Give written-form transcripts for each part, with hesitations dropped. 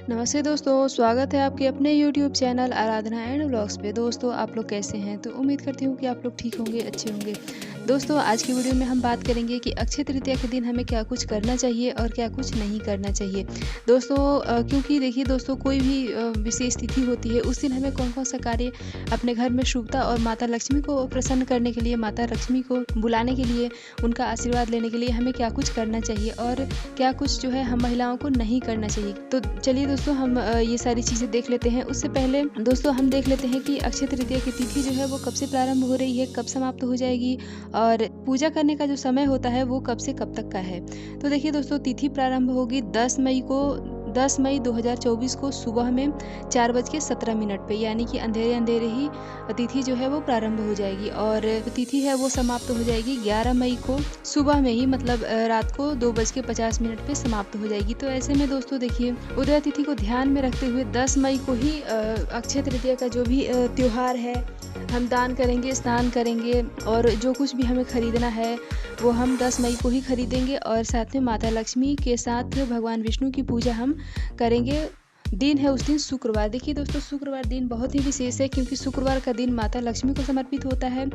नमस्ते दोस्तों, स्वागत है आपके अपने YouTube channel Aradhana and vlogs पे। दोस्तों आप लोग कैसे हैं? तो उम्मीद करती हूँ कि आप लोग ठीक होंगे, अच्छे होंगे। दोस्तों आज की वीडियो में हम बात करेंगे कि अक्षय तृतीया के दिन हमें क्या कुछ करना चाहिए और क्या कुछ नहीं करना चाहिए। दोस्तों क्योंकि देखिए दोस्तों कोई भी विशेष तिथि होती है, उस दिन हमें कौन-कौन सा कार्य अपने घर में शुभता और माता लक्ष्मी को प्रसन्न करने के लिए, माता लक्ष्मी को बुलाने के लिए, उनका आशीर्वाद लेने के लिए हमें क्या कुछ करना चाहिए और क्या कुछ जो है हम महिलाओं को नहीं करना चाहिए। तो चलिए दोस्तों हम ये सारी चीज़ें देख लेते हैं। उससे पहले दोस्तों हम देख लेते हैं कि अक्षय तृतीया की तिथि जो है वो कब से प्रारंभ हो रही है, कब समाप्त हो जाएगी और पूजा करने का जो समय होता है वो कब से कब तक का है। तो देखिए दोस्तों तिथि प्रारंभ होगी 10 मई 2024 को सुबह में 4:17 पे, यानी कि अंधेरे अंधेरे ही तिथि जो है वो प्रारंभ हो जाएगी और तिथि है वो समाप्त हो जाएगी 11 मई को सुबह में ही, मतलब रात को 2:50 पे समाप्त हो जाएगी। तो ऐसे में दोस्तों देखिए उदय तिथि को ध्यान में रखते हुए 10 मई को ही अक्षय तृतीया का जो भी त्योहार है हम दान करेंगे, स्नान करेंगे और जो कुछ भी हमें खरीदना है वो हम 10 मई को ही खरीदेंगे और साथ में माता लक्ष्मी के साथ भगवान विष्णु की पूजा हम करेंगे। दिन है उस दिन शुक्रवार। देखिए दोस्तों शुक्रवार दिन बहुत ही विशेष है क्योंकि शुक्रवार का दिन माता लक्ष्मी को समर्पित होता है,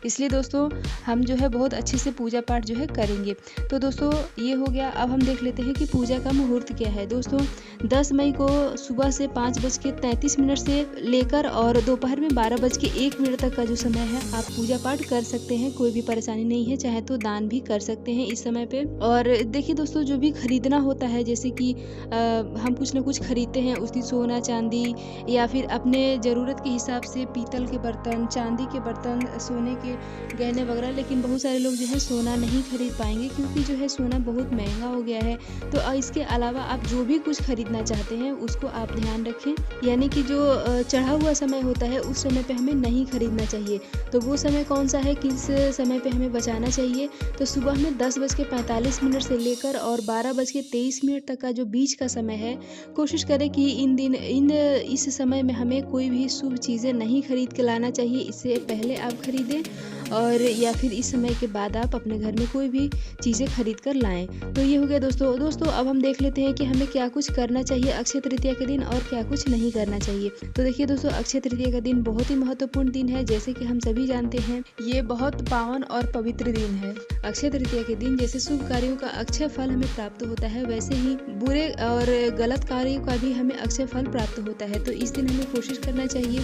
इसलिए दोस्तों हम जो है बहुत अच्छे से पूजा पाठ जो है करेंगे। तो दोस्तों ये हो गया। अब हम देख लेते हैं कि पूजा का मुहूर्त क्या है। दोस्तों 10 मई को सुबह से 5:33 से लेकर और दोपहर में 12:01 तक का जो समय है आप पूजा पाठ कर सकते हैं, कोई भी परेशानी नहीं है। चाहे तो दान भी कर सकते हैं इस समय पे। और देखिए दोस्तों जो भी खरीदना होता है, जैसे कि हम कुछ ना कुछ खरीदते हैं उस दिन, सोना चांदी या फिर अपने ज़रूरत के हिसाब से पीतल के बर्तन, चांदी के बर्तन, सोने के गहने वगैरह। लेकिन बहुत सारे लोग जो है सोना नहीं खरीद पाएंगे क्योंकि जो है सोना बहुत महंगा हो गया है। तो इसके अलावा आप जो भी कुछ खरीदना चाहते हैं उसको आप ध्यान रखें, यानी कि जो चढ़ा हुआ समय होता है उस समय पे हमें नहीं खरीदना चाहिए। तो वो समय कौन सा है, किस समय पे हमें बचाना चाहिए? तो सुबह में 10:45 से लेकर और 12:23 तक का जो बीच का समय है, कोशिश करें कि इस समय में हमें कोई भी शुभ चीज़ें नहीं खरीद के लाना चाहिए। इससे पहले आप खरीदें और या फिर इस समय के बाद आप अपने घर में कोई भी चीज़ें खरीद कर लाएँ। तो ये हो गया दोस्तों अब हम देख लेते हैं कि हमें क्या कुछ करना चाहिए अक्षय तृतीया के दिन और क्या कुछ नहीं करना चाहिए। तो देखिए दोस्तों अक्षय तृतीया का दिन बहुत ही महत्वपूर्ण दिन है। जैसे कि हम सभी जानते हैं ये बहुत पावन और पवित्र दिन है। अक्षय तृतीया के दिन जैसे शुभ कार्यों का अक्षय फल हमें प्राप्त होता है, वैसे ही बुरे और गलत कार्यों का भी हमें अक्षय फल प्राप्त होता है। तो इस दिन हमें कोशिश करना चाहिए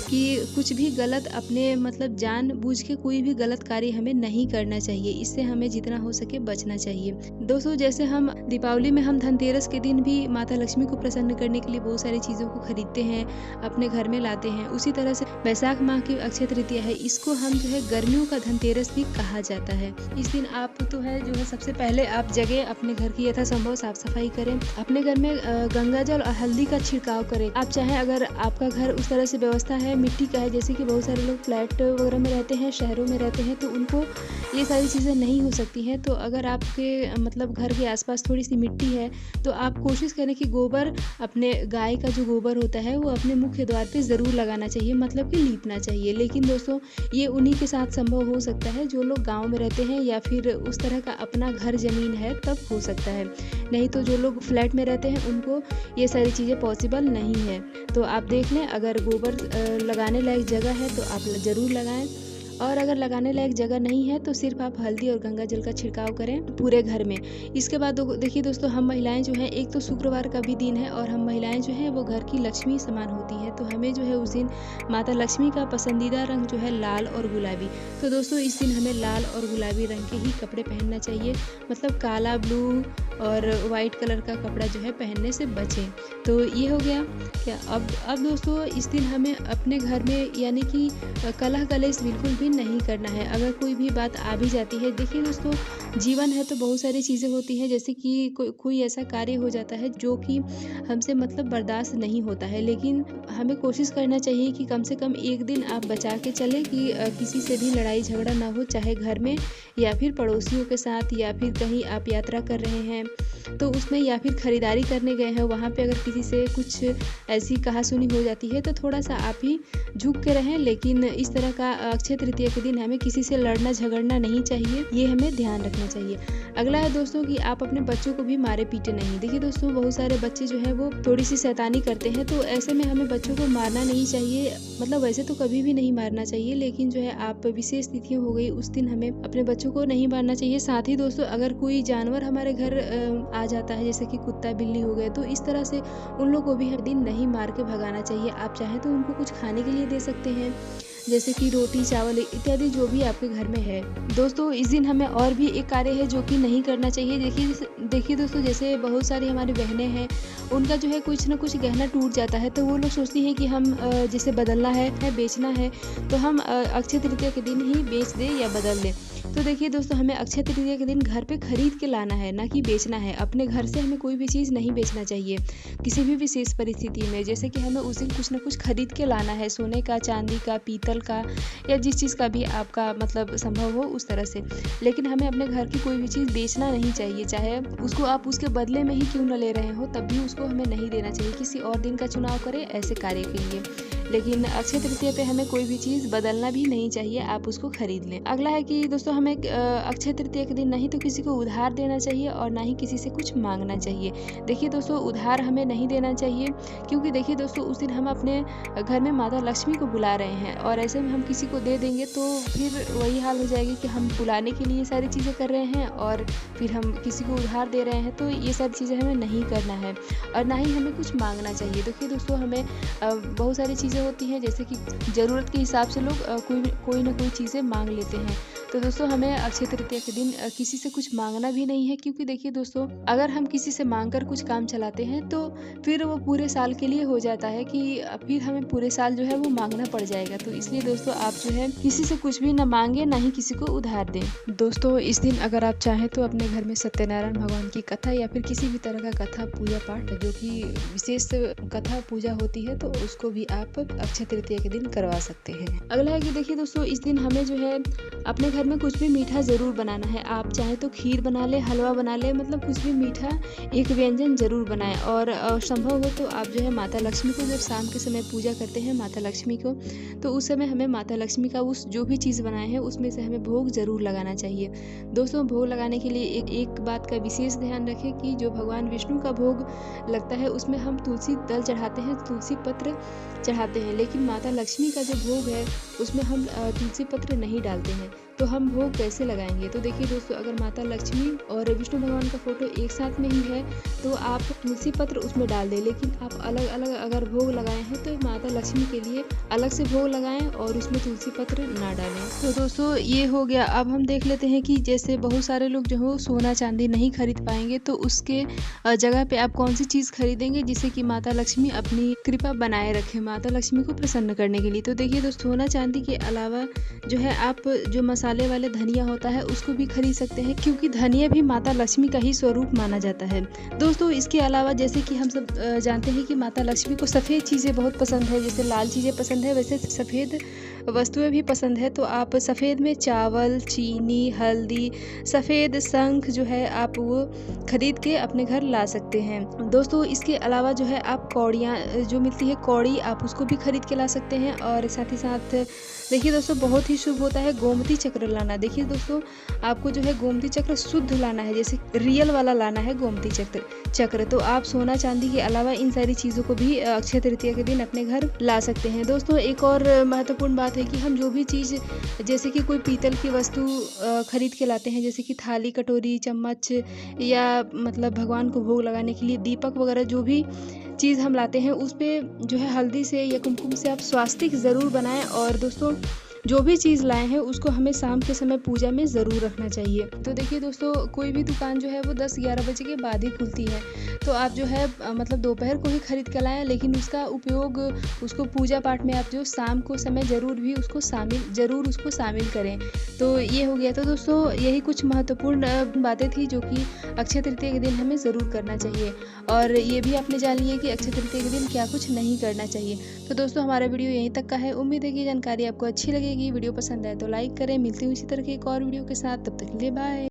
कि कुछ भी गलत अपने मतलब जानबूझ के कोई भी गलत कार्य हमें नहीं करना चाहिए। इससे हमें जितना हो सके बचना चाहिए। दोस्तों जैसे हम दीपावली में हम धनतेरस के दिन भी माता लक्ष्मी को प्रसन्न करने के लिए बहुत सारी चीज़ों को खरीदते हैं, अपने घर में लाते हैं। उसी तरह से वैशाख माह की अक्षय तृतीया है, इसको हम जो है गर्मियों का धनतेरस भी कहा जाता है। इस दिन आप जो है सबसे पहले आप जगह अपने घर की यथासंभव साफ सफाई करें, अपने घर में गंगा जल और हल्दी का छिड़काव करें। आप चाहें अगर आपका घर उस तरह से व्यवस्था है मिट्टी का है, जैसे कि बहुत सारे लोग फ्लैट वगैरह में रहते हैं, शहरों में रहते हैं, तो उनको ये सारी चीज़ें नहीं हो सकती हैं। तो अगर आपके मतलब घर के आसपास थोड़ी सी मिट्टी है तो आप कोशिश करें कि गोबर, अपने गाय का जो गोबर होता है वो अपने मुख्य द्वार पे ज़रूर लगाना चाहिए, मतलब कि लीपना चाहिए। लेकिन दोस्तों ये उन्हीं के साथ संभव हो सकता है जो लोग गाँव में रहते हैं या फिर उस तरह का अपना घर ज़मीन है, तब हो सकता है। नहीं तो जो लोग फ्लैट में रहते हैं उनको ये सारी चीज़ें पॉसिबल नहीं है। तो आप देख लें, अगर गोबर लगाने लायक जगह है तो आप ज़रूर लगाएं, और अगर लगाने लायक जगह नहीं है तो सिर्फ आप हल्दी और गंगा जल का छिड़काव करें पूरे घर में। इसके बाद देखिए दोस्तों हम महिलाएं जो हैं, एक तो शुक्रवार का भी दिन है और हम महिलाएं जो हैं वो घर की लक्ष्मी समान होती हैं। तो हमें जो है उस दिन माता लक्ष्मी का पसंदीदा रंग जो है लाल और गुलाबी। तो दोस्तों इस दिन हमें लाल और गुलाबी रंग के ही कपड़े पहनना चाहिए, मतलब काला, ब्लू और वाइट कलर का कपड़ा जो है पहनने से बचें। तो ये हो गया क्या। अब दोस्तों इस दिन हमें अपने घर में यानी कि कलह कलेश बिल्कुल भी नहीं करना है। अगर कोई भी बात आ भी जाती है, देखिए दोस्तों जीवन है तो बहुत सारी चीज़ें होती हैं, जैसे कि कोई ऐसा कार्य हो जाता है जो कि हमसे मतलब बर्दाश्त नहीं होता है, लेकिन हमें कोशिश करना चाहिए कि कम से कम एक दिन आप बचा के चलें कि किसी से भी लड़ाई झगड़ा ना हो, चाहे घर में या फिर पड़ोसियों के साथ, या फिर कहीं आप यात्रा कर रहे हैं तो उसमें, या फिर खरीदारी करने गए हैं वहाँ पे अगर किसी से कुछ ऐसी कहासुनी हो जाती है तो थोड़ा सा आप ही झुक के रहें। लेकिन इस तरह का अक्षय तृतीया तृतीया के दिन हमें किसी से लड़ना झगड़ना नहीं चाहिए, ये हमें ध्यान रखना चाहिए। अगला है दोस्तों कि आप अपने बच्चों को भी मारे पीटे नहीं। देखिए दोस्तों, बहुत सारे बच्चे जो है वो थोड़ी सी शैतानी करते हैं, तो ऐसे में हमें बच्चों को मारना नहीं चाहिए। मतलब वैसे तो कभी भी नहीं मारना चाहिए, लेकिन जो है आप विशेष तिथियां हो गई उस दिन हमें अपने बच्चों को नहीं मारना चाहिए। साथ ही दोस्तों, अगर कोई जानवर हमारे घर आ जाता है, जैसे कि कुत्ता बिल्ली हो गए, तो इस तरह से उन लोग को भी हर दिन नहीं मार के भगाना चाहिए। आप चाहें तो उनको कुछ खाने के लिए दे सकते हैं, जैसे कि रोटी चावल इत्यादि जो भी आपके घर में है। दोस्तों, इस दिन हमें और भी एक कार्य है जो कि नहीं करना चाहिए। देखिए दोस्तों, जैसे बहुत सारी हमारी बहनें हैं, उनका जो है कुछ ना कुछ गहना टूट जाता है, तो वो लोग सोचती हैं कि हम जिसे बदलना है बेचना है, तो हम अक्षय तृतीया के दिन ही बेच दें या बदल दें। तो देखिए दोस्तों, हमें अक्षय तृतीया के दिन घर पे खरीद के लाना है, ना कि बेचना है। अपने घर से हमें कोई भी चीज़ नहीं बेचना चाहिए किसी भी विशेष परिस्थिति में। जैसे कि हमें उस दिन कुछ ना कुछ खरीद के लाना है, सोने का, चांदी का, पीतल का, या जिस चीज़ का भी आपका मतलब संभव हो उस तरह से। लेकिन हमें अपने घर की कोई भी चीज़ बेचना नहीं चाहिए, चाहे उसको आप उसके बदले में ही क्यों न ले रहे हो, तब भी उसको हमें नहीं देना चाहिए। किसी और दिन का चुनाव करें ऐसे कार्य के लिए। लेकिन अक्षय तृतीया पे हमें कोई भी चीज़ बदलना भी नहीं चाहिए, आप उसको खरीद लें। अगला है कि दोस्तों, हमें अक्षय तृतीया के दिन नहीं तो किसी को उधार देना चाहिए और ना ही किसी से कुछ मांगना चाहिए। देखिए दोस्तों, उधार हमें नहीं देना चाहिए, क्योंकि देखिए दोस्तों, उस दिन हम अपने घर में माता लक्ष्मी को बुला रहे हैं, और ऐसे में हम किसी को दे देंगे तो फिर वही हाल हो जाएगी कि हम बुलाने के लिए सारी चीज़ें कर रहे हैं और फिर हम किसी को उधार दे रहे हैं। तो ये सब चीज़ें हमें नहीं करना है, और ना ही हमें कुछ मांगना चाहिए। देखिए दोस्तों, हमें बहुत सारी चीज़ें होती हैं, जैसे कि ज़रूरत के हिसाब से लोग कोई ना कोई चीज़ें मांग लेते हैं। तो दोस्तों, हमें अक्षय तृतीया के दिन किसी से कुछ मांगना भी नहीं है, क्योंकि देखिए दोस्तों, अगर हम किसी से मांगकर कुछ काम चलाते हैं तो फिर वो पूरे साल के लिए हो जाता है कि फिर हमें पूरे साल जो है वो मांगना पड़ जाएगा। तो इसलिए दोस्तों, आप जो है किसी से कुछ भी ना मांगे, ना ही किसी को उधार दें। दोस्तों, इस दिन अगर आप चाहें तो अपने घर में सत्यनारायण भगवान की कथा या फिर किसी भी तरह का कथा पूजा पाठ जो कि विशेष कथा पूजा होती है, तो उसको भी आप अक्षय तृतीया के दिन करवा सकते हैं। अगला है कि देखिए दोस्तों, इस दिन हमें जो है अपने घर में कुछ भी मीठा ज़रूर बनाना है। आप चाहें तो खीर बना ले, हलवा बना ले, मतलब कुछ भी मीठा एक व्यंजन ज़रूर बनाएं। और संभव हो तो आप जो है माता लक्ष्मी को जब शाम के समय पूजा करते हैं माता लक्ष्मी को, तो उस समय हमें माता लक्ष्मी का उस जो भी चीज़ बनाए हैं उसमें से हमें भोग ज़रूर लगाना चाहिए। दोस्तों, भोग लगाने के लिए एक बात का विशेष ध्यान रखें कि जो भगवान विष्णु का भोग लगता है उसमें हम तुलसी दल चढ़ाते हैं, तुलसी पत्र चढ़ाते हैं, लेकिन माता लक्ष्मी का जो भोग है उसमें हम तुलसी पत्र नहीं डालते हैं। तो हम भोग कैसे लगाएंगे? तो देखिए दोस्तों, अगर माता लक्ष्मी और विष्णु भगवान का फोटो एक साथ में ही है तो आप तुलसी पत्र उसमें डाल दें, लेकिन आप अलग अलग अगर भोग लगाए हैं तो माता लक्ष्मी के लिए अलग से भोग लगाएं और उसमें तुलसी पत्र ना डालें। तो दोस्तों, ये हो गया। अब हम देख लेते हैं कि जैसे बहुत सारे लोग जो हो सोना चांदी नहीं खरीद पाएंगे, तो उसके जगह पे आप कौन सी चीज़ खरीदेंगे जिससे कि माता लक्ष्मी अपनी कृपा बनाए रखें, माता लक्ष्मी को प्रसन्न करने के लिए। तो देखिए दोस्तों, सोना चांदी के अलावा जो है आप जो मसाले वाले धनिया होता है उसको भी खरीद सकते हैं, क्योंकि धनिया भी माता लक्ष्मी का ही स्वरूप माना जाता है। दोस्तों, इसके अलावा जैसे कि हम सब जानते हैं कि माता लक्ष्मी को सफ़ेद चीज़ें बहुत पसंद है, जैसे लाल चीज़ें पसंद है वैसे सफ़ेद वस्तुएं भी पसंद है। तो आप सफ़ेद में चावल, चीनी, हल्दी, सफ़ेद शंख जो है आप वो खरीद के अपने घर ला सकते हैं। दोस्तों, इसके अलावा जो है आप कौड़ियाँ जो मिलती है कौड़ी, आप उसको भी खरीद के ला सकते हैं। और साथ ही साथ देखिए दोस्तों, बहुत ही शुभ होता है गोमती चक्र लाना। देखिए दोस्तों, आपको जो है गोमती चक्र शुद्ध लाना है, जैसे रियल वाला लाना है गोमती चक्र। तो आप सोना चांदी के अलावा इन सारी चीज़ों को भी अक्षय तृतीया के दिन अपने घर ला सकते हैं। दोस्तों, एक और महत्वपूर्ण बात है कि हम जो भी चीज़ जैसे कि कोई पीतल की वस्तु खरीद के लाते हैं, जैसे कि थाली, कटोरी, चम्मच, या मतलब भगवान को भोग लगाने के लिए दीपक वगैरह जो भी चीज़ हम लाते हैं उस पे जो है हल्दी से या कुमकुम से आप स्वास्तिक ज़रूर बनाएं। और दोस्तों, जो भी चीज़ लाए हैं उसको हमें शाम के समय पूजा में ज़रूर रखना चाहिए। तो देखिए दोस्तों, कोई भी दुकान जो है वो 10-11 बजे के बाद ही खुलती है, तो आप जो है मतलब दोपहर को ही खरीद कर लाएं, लेकिन उसका उपयोग उसको पूजा पाठ में आप जो शाम को समय उसको शामिल करें। तो ये हो गया। तो दोस्तों, यही कुछ महत्वपूर्ण बातें थी जो कि अक्षय तृतीया के दिन हमें ज़रूर करना चाहिए, और ये भी आपने जान लिया कि अक्षय तृतीया के दिन क्या कुछ नहीं करना चाहिए। तो दोस्तों, हमारा वीडियो यहीं तक का है। उम्मीद है कि जानकारी आपको अच्छी लगेगी। वीडियो पसंद आए तो लाइक करें। मिलती हूँ इसी तरह की एक और वीडियो के साथ, तब तक के लिए बाय।